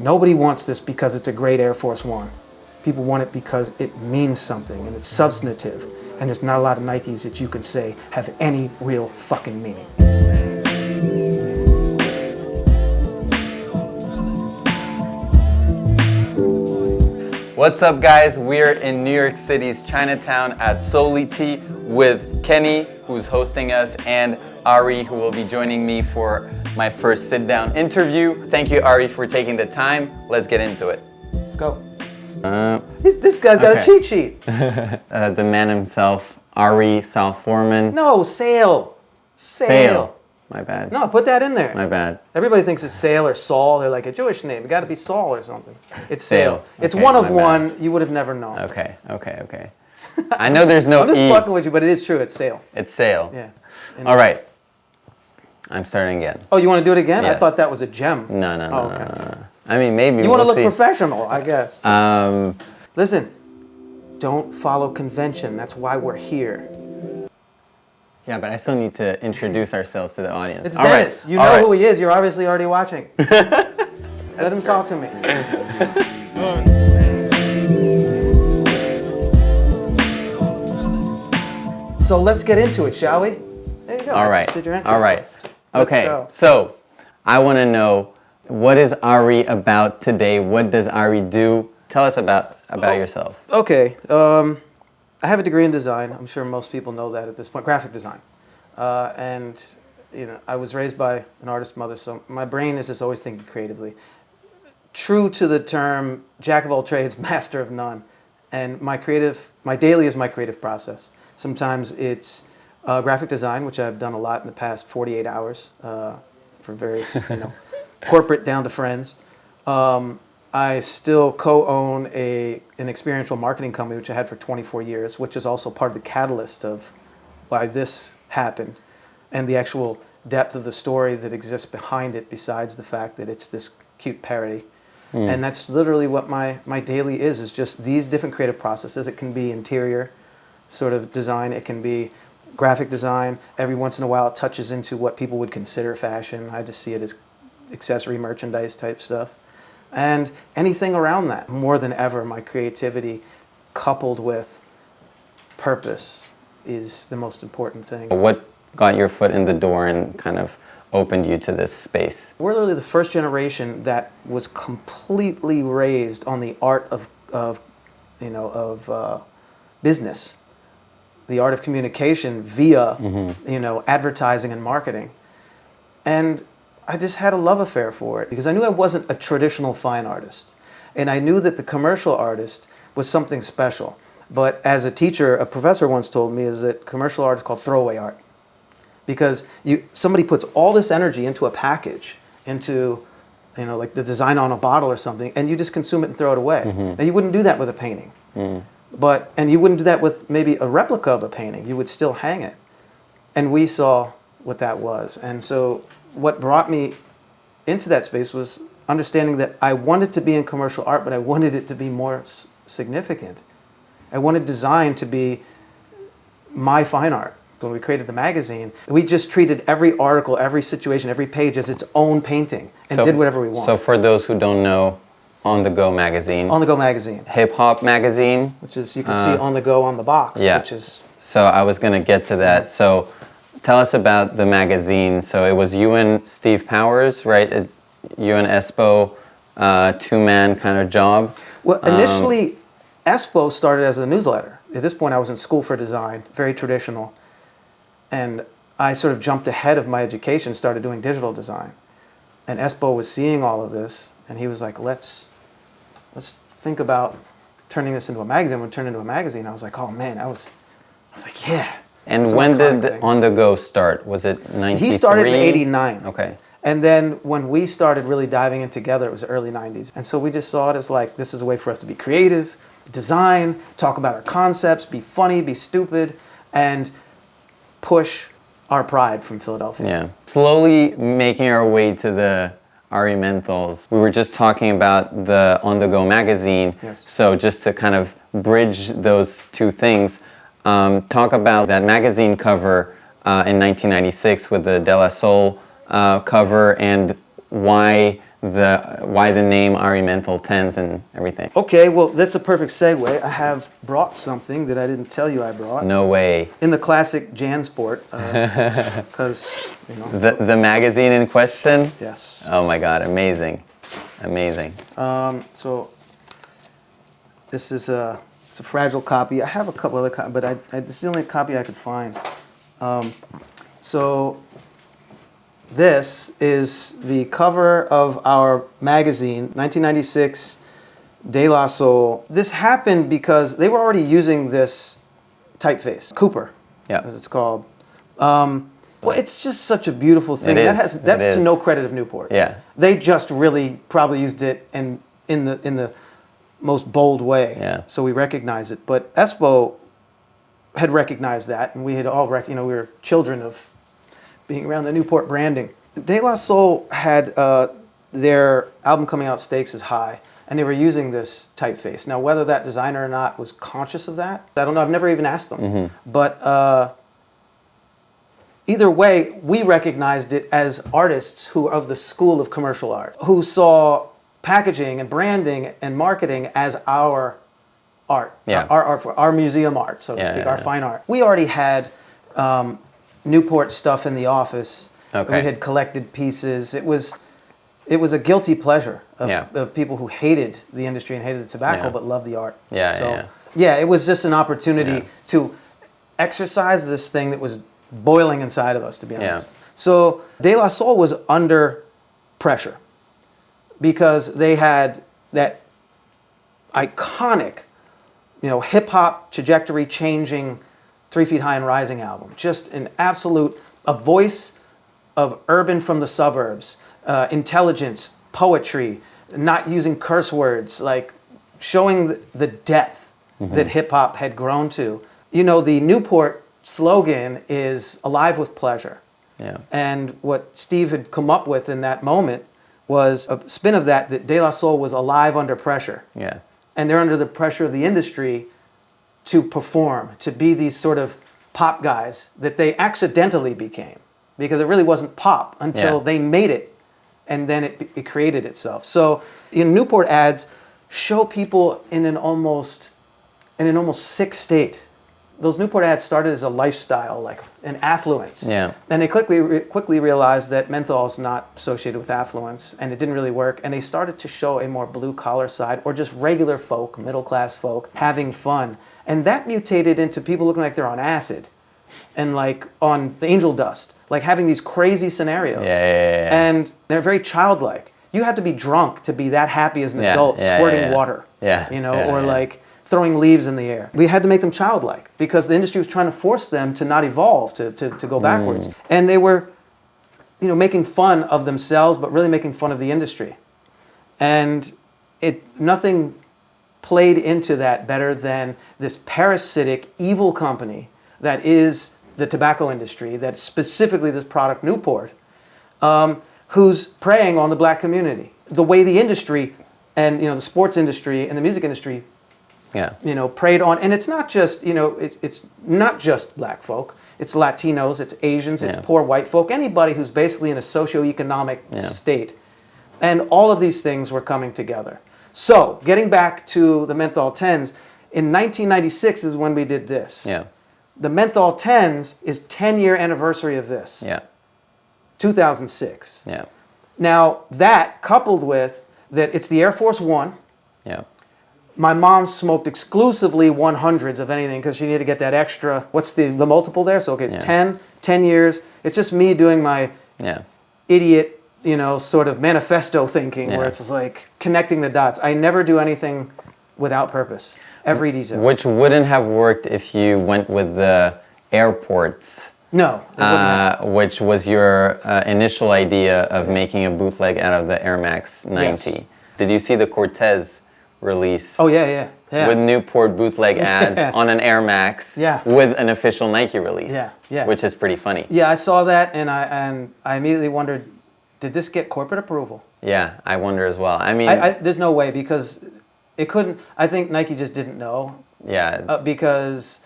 Nobody wants this because it's a great Air Force One. People want it because it means something and it's substantive. And there's not a lot of Nikes that you can say have any real fucking meaning. What's up, guys? We're in New York City's Chinatown at Soliti with Kenny, who's hosting us, and Ari, who will be joining me for my first sit-down interview. Thank you, Ari, for taking the time. Let's get into it. Let's go. This guy's got a cheat sheet. The man himself, Ari Saal Forman. No, Saal. Saal. My bad. No, put that in there. My bad. Everybody thinks it's Saal or Saul. They're like a Jewish name. It got to be Saul or something. It's Saal. Saal. It's Okay, one of my one. bad. You would have never known. Okay. I know there's no I'm just E. fucking with you, but it is true. It's Saal. It's Saal. Yeah. All right. I'm starting again. Oh, you want to do it again? Yes. I thought that was a gem. No. Okay. I mean, maybe You want to we'll look see. professional, I guess. Um, Listen, don't follow convention. That's why we're here. yeah, but I still need to introduce ourselves to the audience. It's All right. Dennis. You know who he is. You're obviously already watching. Let him talk to me. So let's get into it, shall we? There you go. All I right. just did your intro. All right. Let's Okay. go. So I want to know, what is Ari about today? What does Ari do? Tell us about yourself. Okay. I have a degree in design. I'm sure most people know that at this point. Graphic design. And you know, I was raised by an artist mother, so my brain is just always thinking creatively. True to the term, jack of all trades, master of none. And my daily is my creative process. Sometimes it's graphic design, which I've done a lot in the past 48 hours for various, corporate down to friends. I still co-own an experiential marketing company, which I had for 24 years, which is also part of the catalyst of why this happened and the actual depth of the story that exists behind it, besides the fact that it's this cute parody. And that's literally what my daily is just these different creative processes. It can be interior sort of design. It can be graphic design. Every once in a while it touches into what people would consider fashion. I just see it as accessory merchandise type stuff. And anything around that. More than ever, my creativity coupled with purpose is the most important thing. What got your foot in the door and kind of opened you to this space? We're literally the first generation that was completely raised on the art of business, the art of communication via advertising and marketing. And I just had a love affair for it because I knew I wasn't a traditional fine artist. And I knew that the commercial artist was something special. But as a teacher, a professor once told me is that commercial art is called throwaway art. Because somebody puts all this energy into a package, into like the design on a bottle or something, and you just consume it and throw it away. Now you wouldn't do that with a painting. And you wouldn't do that with maybe a replica of a painting. You would still hang it. And we saw what that was. And so what brought me into that space was understanding that I wanted to be in commercial art, but I wanted it to be more significant. I wanted design to be my fine art. When we created the magazine, we just treated every article, every situation, every page as its own painting and did whatever we wanted. So for those who don't know, On the Go magazine. On the Go magazine. Hip hop magazine. Which is, you can see On the Go on the box. Yeah. Which is. So I was going to get to that. So tell us about the magazine. So it was you and Steve Powers, right? You and Espo, two-man kind of job. Well, initially, Espo started as a newsletter. At this point, I was in school for design, very traditional. And I sort of jumped ahead of my education, started doing digital design. And Espo was seeing all of this, and he was like, let's think about turning this into a magazine. When it turned into a magazine, I was like, oh man, I was like, yeah. And when did On the Go start? Was it 93? He started in '89. Okay. And then when we started really diving in together, it was the early 90s. And so we just saw it as like, this is a way for us to be creative, design, talk about our concepts, be funny, be stupid, and push our pride from Philadelphia. Yeah. Slowly making our way to the Ari Menthols. We were just talking about the On the Go magazine. Yes. So just to kind of bridge those two things, talk about that magazine cover in 1996 with the De La Soul cover and why why the name Ari Menthol 10s and everything. Okay, well, that's a perfect segue. I have brought something that I didn't tell you I brought. No way. In the classic JanSport, because, you know. The magazine in question? Yes. Oh my God, amazing. Amazing. So this is it's a fragile copy. I have a couple other copies, but this is the only copy I could find. So this is the cover of our magazine, 1996, De La Soul. This happened because they were already using this typeface, Cooper, as it's called. Well, it's just such a beautiful thing. That's to no credit of Newport. Yeah. They just really probably used it in the most bold way. Yeah. So we recognize it. But Espo had recognized that, and we had all we were children of being around the Newport branding. De La Soul had their album coming out, Stakes is High, and they were using this typeface. Now, whether that designer or not was conscious of that, I don't know. I've never even asked them. Mm-hmm. But either way, we recognized it as artists who are of the school of commercial art, who saw packaging and branding and marketing as our art, our museum art, so to speak, our fine art. We already had Newport stuff in the office. Okay. We had collected pieces. It was a guilty pleasure of people who hated the industry and hated the tobacco but loved the art. It was just an opportunity to exercise this thing that was boiling inside of us, to be honest. So De La Soul was under pressure because they had that iconic, hip-hop trajectory changing 3 Feet High and Rising album. Just an absolute, a voice of urban from the suburbs, intelligence, poetry, not using curse words, like showing the depth that hip-hop had grown to. The Newport slogan is alive with pleasure. Yeah. And what Steve had come up with in that moment was a spin of that De La Soul was alive under pressure. Yeah. And they're under the pressure of the industry to perform, to be these sort of pop guys that they accidentally became, because it really wasn't pop until they made it, and then it created itself. So Newport ads show people in an almost sick state. Those Newport ads started as a lifestyle, like an affluence. Yeah. And they quickly realized that menthol is not associated with affluence, and it didn't really work. And they started to show a more blue-collar side, or just regular folk, middle-class folk, having fun. And that mutated into people looking like they're on acid and like on the angel dust, like having these crazy scenarios. And they're very childlike. You have to be drunk to be that happy as an adult, squirting water, or like throwing leaves in the air. We had to make them childlike because the industry was trying to force them to not evolve, to go backwards. And they were, making fun of themselves, but really making fun of the industry. And nothing played into that better than this parasitic, evil company that is the tobacco industry, that's specifically this product Newport, who's preying on the black community. The way the industry and the sports industry and the music industry preyed on, and it's not just, it's not just black folk. It's Latinos, it's Asians, it's poor white folk, anybody who's basically in a socioeconomic state. And all of these things were coming together. So, getting back to the Menthol 10s, in 1996 is when we did this. Yeah. The Menthol 10s is 10-year anniversary of this. Yeah. 2006. Yeah. Now, that coupled with that it's the Air Force One. Yeah. My mom smoked exclusively 100s of anything because she needed to get that extra, what's the multiple there? So, okay, it's 10 years. It's just me doing my idiot, sort of manifesto thinking where it's just like connecting the dots. I never do anything without purpose. Every detail. Which wouldn't have worked if you went with the airports. No, it wouldn't have. Which was your initial idea of making a bootleg out of the Air Max 90. Yes. Did you see the CORTEIZ release? Oh, yeah. With Newport bootleg ads on an Air Max with an official Nike release. Yeah. Which is pretty funny. Yeah, I saw that and I immediately wondered, did this get corporate approval? Yeah, I wonder as well. I mean, there's no way because it couldn't. I think Nike just didn't know. Yeah. Because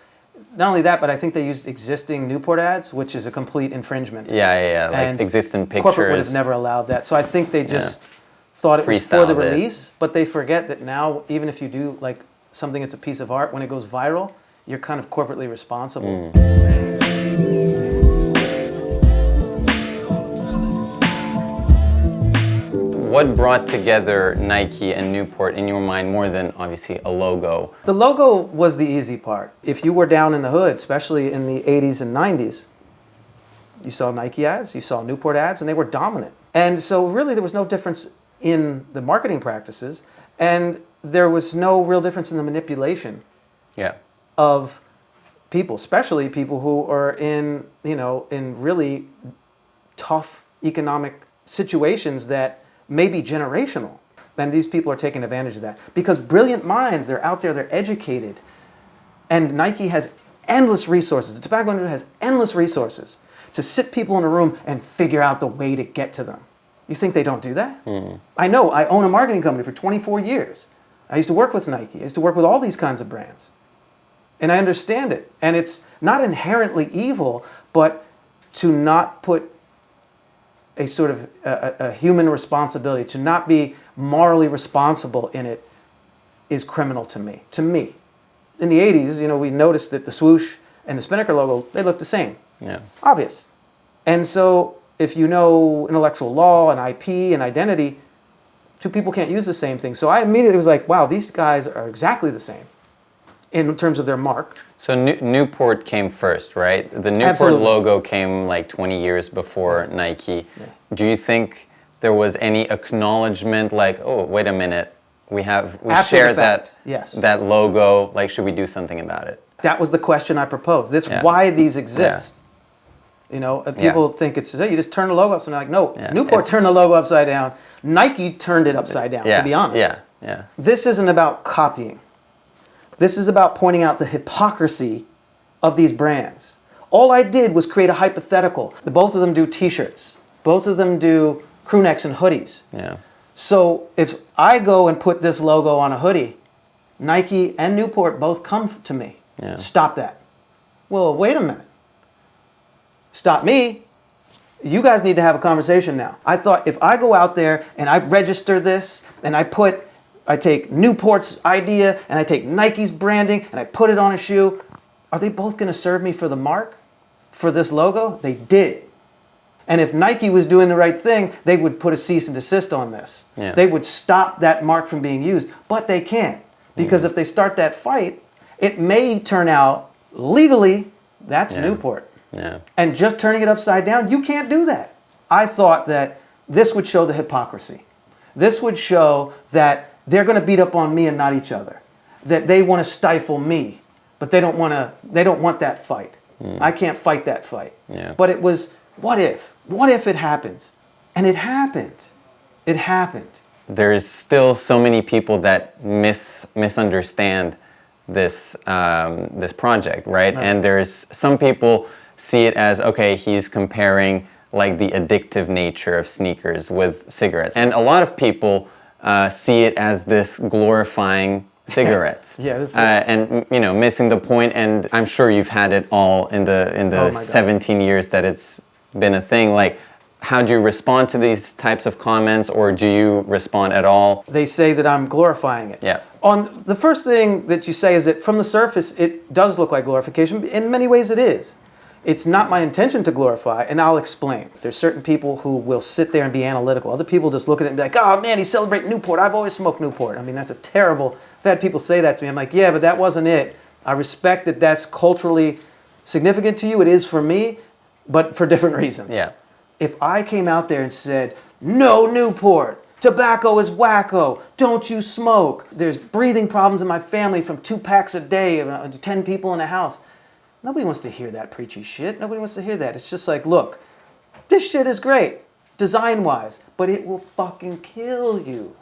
not only that, but I think they used existing Newport ads, which is a complete infringement. Yeah. Like existing pictures. Corporate would have never allowed that. So I think they just thought it was for the Freestyled it. release, but they forget that now, even if you do like something that's a piece of art, when it goes viral, you're kind of corporately responsible. What brought together Nike and Newport in your mind more than obviously a logo? The logo was the easy part. If you were down in the hood, especially in the 80s and 90s, you saw Nike ads, you saw Newport ads, and they were dominant. And so really there was no difference in the marketing practices, and there was no real difference in the manipulation Yeah. of people, especially people who are in, you know, in really tough economic situations that may be generational. And these people are taking advantage of that. Because brilliant minds, they're out there, they're educated. And Nike has endless resources. The tobacco industry has endless resources to sit people in a room and figure out the way to get to them. You think they don't do that? I know, I own a marketing company for 24 years. I used to work with Nike. I used to work with all these kinds of brands. And I understand it. And it's not inherently evil, but to not put a sort of a human responsibility, to not be morally responsible in it, is criminal to me. To me. In the 80s, you know, we noticed that the swoosh and the Spinnaker logo, they look the same. Yeah. Obvious. And so if you know intellectual law and IP and identity, two people can't use the same thing. So I immediately was like, wow, these guys are exactly the same in terms of their mark. So Newport came first, right? The Newport Absolutely. logo came like 20 years before Nike. Yeah. Do you think there was any acknowledgement like, oh, wait a minute, we After share the that fact, yes. that logo, like should we do something about it? That was the question I proposed. That's Yeah. why these exist. You know, and people think it's, hey, you just turn the logo upside down. Like, no, Yeah, Newport it's- turned the logo upside down. Nike turned it upside down, Yeah. to be honest. Yeah. This isn't about copying. This is about pointing out the hypocrisy of these brands. All I did was create a hypothetical. Both of them do t-shirts. Both of them do crew necks and hoodies. Yeah. So if I go and put this logo on a hoodie, Nike and Newport both come to me. Yeah. Stop that. Well, wait a minute. Stop me. You guys need to have a conversation now. I thought if I go out there and I register this and I take Newport's idea and I take Nike's branding and I put it on a shoe, are they both going to serve me for the mark, for this logo? They did. And if Nike was doing the right thing, they would put a cease and desist on this. Yeah. They would stop that mark from being used, but they can't. Because if they start that fight, it may turn out legally, that's Newport. Yeah. And just turning it upside down, you can't do that. I thought that this would show the hypocrisy. This would show that they're going to beat up on me and not each other. That they want to stifle me, but they don't want that fight. I can't fight that fight. Yeah. But it was, what if? What if it happens? And it happened. It happened. There's still so many people that misunderstand this this project, right? And there's some people see it as, okay, he's comparing like the addictive nature of sneakers with cigarettes, and a lot of people see it as this glorifying cigarettes. Yeah, this is- and you know, missing the point. And I'm sure you've had it all in the Oh my God. 17 years that it's been a thing. Like, how do you respond to these types of comments, or do you respond at all? They say that I'm glorifying it. Yeah. On the first thing that you say is that from the surface, it does look like glorification. In many ways, it is. It's not my intention to glorify, and I'll explain. There's certain people who will sit there and be analytical. Other people just look at it and be like, oh man, he's celebrating Newport. I've always smoked Newport. I mean, that's a terrible, I've had people say that to me. I'm like, yeah, but that wasn't it. I respect that that's culturally significant to you. It is for me, but for different reasons. Yeah. If I came out there and said, no Newport, tobacco is wacko, don't you smoke, there's breathing problems in my family from 2 packs a day, 10 people in a house. Nobody wants to hear that preachy shit. Nobody wants to hear that. It's just like, look, this shit is great, design-wise, but it will fucking kill you.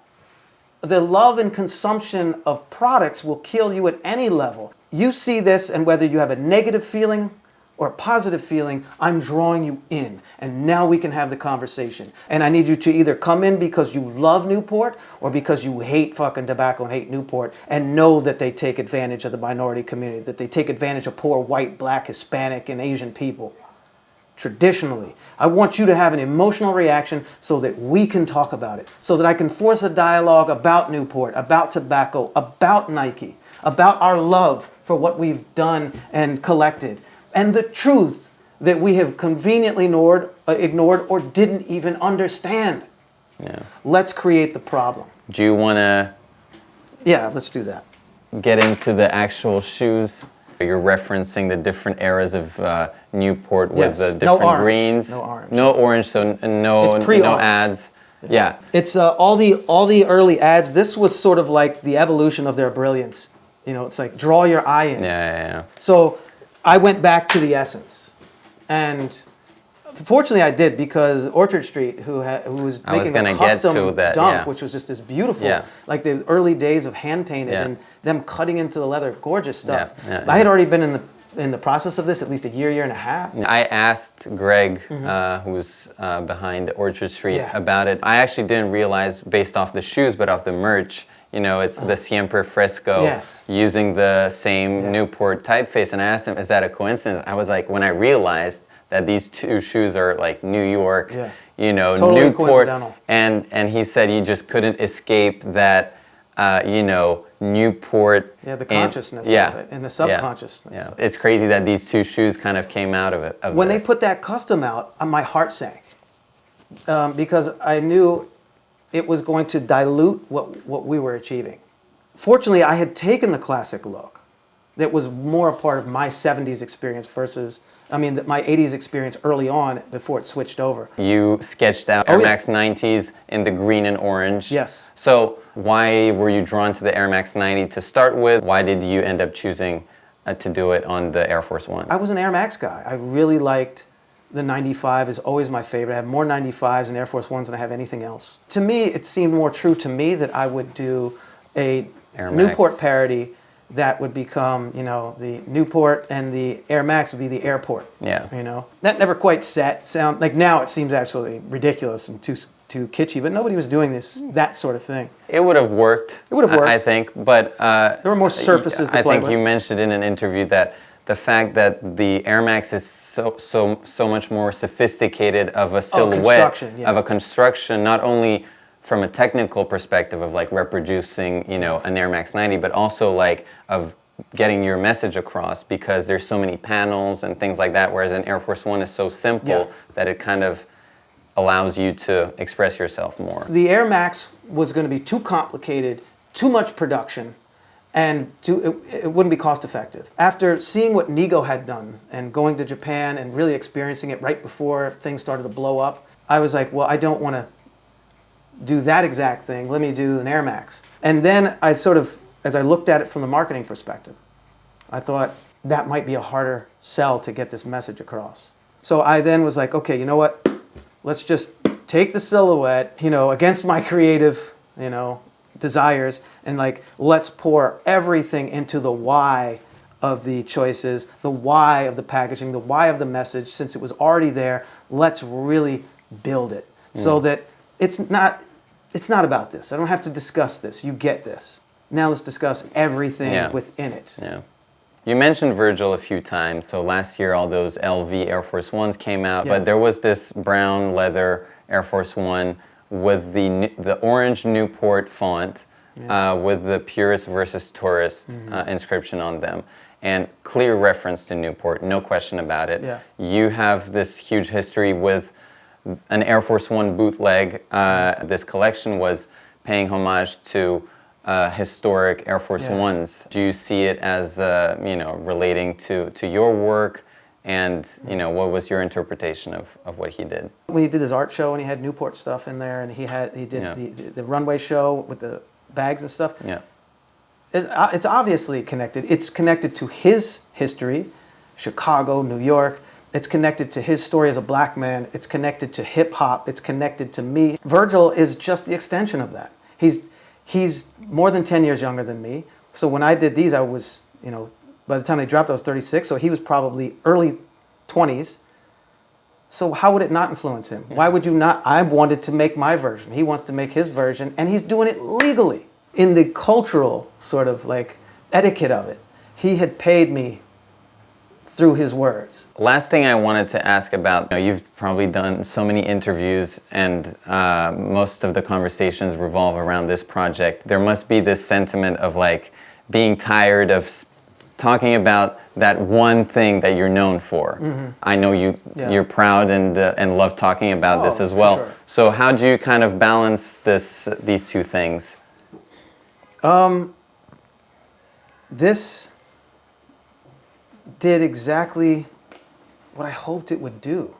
The love and consumption of products will kill you at any level. You see this, and whether you have a negative feeling or a positive feeling, I'm drawing you in. And now we can have the conversation. And I need you to either come in because you love Newport or because you hate fucking tobacco and hate Newport and know that they take advantage of the minority community, that they take advantage of poor white, black, Hispanic, and Asian people. traditionally. I want you to have an emotional reaction so that we can talk about it, so that I can force a dialogue about Newport, about tobacco, about Nike, about our love for what we've done and collected, and the truth that we have conveniently ignored or didn't even understand. Yeah. Let's create the problem. Do you want to Yeah, let's do that. get into the actual shoes? You're referencing the different eras of Newport with Yes. the No different orange. greens. No orange. No orange, so no It's pre-orange. ads. Yeah. It's all the early ads. This was sort of like the evolution of their brilliance. You know, it's like draw your eye in. Yeah. So I went back to the essence, and fortunately I did, because Orchard Street, who was I was making gonna a get custom to that, dunk, yeah. which was just this beautiful, Yeah. like the early days of hand painted Yeah. and them cutting into the leather, gorgeous stuff. Yeah, I had already been in the process of this at least a year and a half. I asked Greg, who's behind Orchard Street, Yeah. about it. I actually didn't realize, based off the shoes, but off the merch, you know, it's the Siempre Fresco, Yes. using the same Newport typeface. And I asked him, is that a coincidence? I was like, when I realized that these two shoes are like New York, Yeah. you know, Totally Newport, coincidental. and he said you just couldn't escape that, you know, Newport. Yeah, the consciousness yeah, of it and the subconsciousness. Yeah. It's crazy that these two shoes kind of came out of it. When they put that custom out, my heart sank, because I knew it was going to dilute what we were achieving. Fortunately, I had taken the classic look that was more a part of my 70s experience versus, my 80s experience early on before it switched over. You sketched out Air Max 90s in the green and orange. Yes. So why were you drawn to the Air Max 90 to start with? Why did you end up choosing to do it on the Air Force One? I was an Air Max guy. I really liked the 95, is always my favorite. I have more 95s and Air Force Ones than I have anything else. To me, it seemed more true to me that I would do a Air Newport Max parody that would become, the Newport, and the Air Max would be the airport. Yeah. That never quite sound like now it seems absolutely ridiculous and too kitschy, but nobody was doing that sort of thing. It would have worked. It would have worked. I think, but there were more surfaces to I play think with. you mentioned in an interview that the fact that the Air Max is so much more sophisticated of a silhouette, construction, yeah. of a construction, not only from a technical perspective of like reproducing, an Air Max 90, but also like of getting your message across, because there's so many panels and things like that, whereas an Air Force One is so simple that it kind of allows you to express yourself more. The Air Max was going to be too complicated, too much production, and it wouldn't be cost effective. After seeing what Nigo had done and going to Japan and really experiencing it right before things started to blow up, I was like, well, I don't want to do that exact thing. Let me do an Air Max. And then I sort of, as I looked at it from the marketing perspective, I thought that might be a harder sell to get this message across. So I then was like, okay, you know what? Let's just take the silhouette, against my creative, desires, and let's pour everything into the why of the choices, the why of the packaging, the why of the message. Since it was already there, let's really build it so that it's not about this. I don't have to discuss this. You get this. Now let's discuss everything within it. Yeah. You mentioned Virgil a few times. So last year, all those LV Air Force Ones came out, but there was this brown leather Air Force One with the orange Newport font, with the purist versus tourist inscription on them, and clear reference to Newport, no question about it. Yeah. You have this huge history with an Air Force One bootleg. This collection was paying homage to historic Air Force Ones. Do you see it as relating to your work, and what was your interpretation of what he did? When he did his art show and he had Newport stuff in there, and he did the runway show with the bags and stuff. Yeah. It's obviously connected. It's connected to his history, Chicago, New York. It's connected to his story as a black man. It's connected to hip hop. It's connected to me. Virgil is just the extension of that. He's more than 10 years younger than me. So when I did these, I was, by the time they dropped, I was 36. So he was probably early 20s. So how would it not influence him? Why would you not? I wanted to make my version. He wants to make his version, and he's doing it legally. In the cultural sort of etiquette of it, he had paid me through his words. Last thing I wanted to ask about, you've probably done so many interviews and most of the conversations revolve around this project. There must be this sentiment of like being tired of talking about that one thing that you're known for. I know you're proud and love talking about this as well. Sure. So how do you kind of balance these two things? This did exactly what I hoped it would do.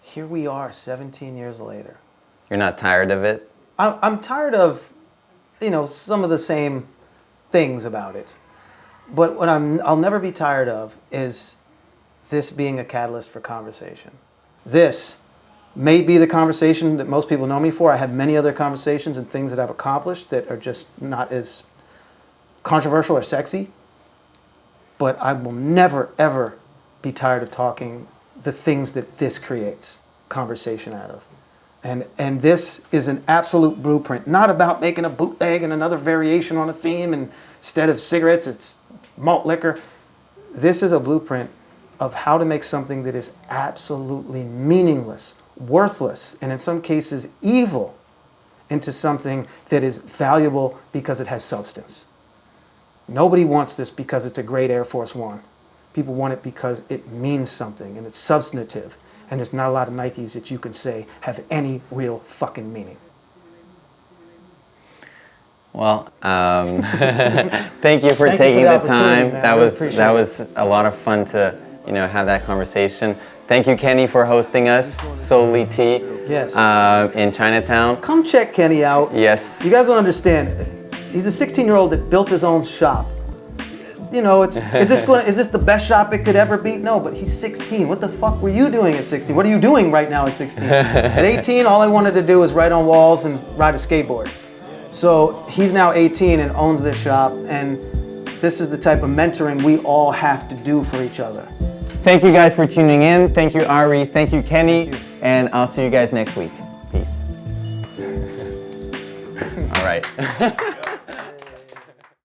Here we are 17 years later. You're not tired of it? I'm tired of, some of the same things about it. But what I'll never be tired of is this being a catalyst for conversation. This may be the conversation that most people know me for. I have many other conversations and things that I've accomplished that are just not as controversial or sexy. But I will never, ever be tired of talking the things that this creates conversation out of. And this is an absolute blueprint, not about making a bootleg and another variation on a theme, and instead of cigarettes, it's malt liquor. This is a blueprint of how to make something that is absolutely meaningless, worthless, and in some cases evil, into something that is valuable because it has substance. Nobody wants this because it's a great Air Force One. People want it because it means something and it's substantive. And there's not a lot of Nikes that you can say have any real fucking meaning. Well, thank you for taking the time. Man. That was a lot of fun to have that conversation. Thank you, Kenny, for hosting us, Solely Tea, Yes. in Chinatown. Come check Kenny out. Yes. You guys don't understand. He's a 16-year-old that built his own shop. Is this the best shop it could ever be? No, but he's 16. What the fuck were you doing at 16? What are you doing right now at 16? At 18, all I wanted to do was write on walls and ride a skateboard. So he's now 18 and owns this shop, and this is the type of mentoring we all have to do for each other. Thank you guys for tuning in. Thank you, Ari. Thank you, Kenny. And I'll see you guys next week. Peace. All right.